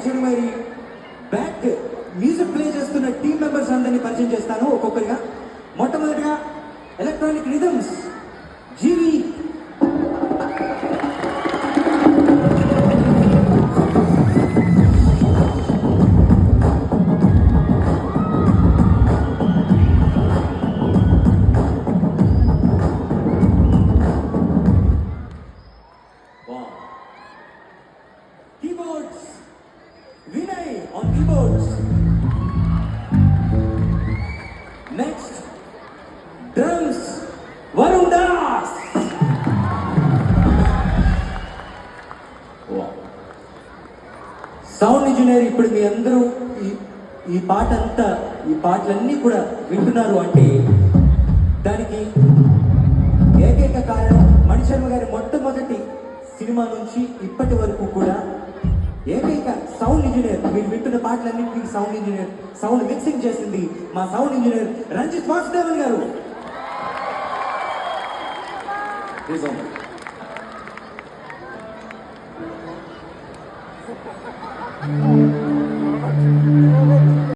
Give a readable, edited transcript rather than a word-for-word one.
చూడండి మరి back music play చేస్తున్న టీమ్ మెంబర్స్ అందరినీ పరిచయం చేస్తాను ఒక్కొక్కరిగా. మొట్టమొదటిగా ఎలక్ట్రానిక్ రిథమ్స్ జీవి, keyboards Vinay on keyboards. Next, drums Varun Das. Sound engineer. ఇప్పుడు మీ అందరూ ఈ పాట అంతా, ఈ పాటలన్నీ కూడా వింటున్నారు అంటే దానికి ఏకైక కారణం మణిశర్మ గారి మొట్టమొదటి సినిమా నుంచి ఇప్పటి వరకు కూడా ఏకైక సౌండ్ ఇంజనీర్. మీరు వింటున్న పాటలన్నింటికి సౌండ్ ఇంజనీర్, సౌండ్ మిక్సింగ్ చేసింది మా సౌండ్ ఇంజనీర్ రంజిత్ వాసుదేవన్ గారు.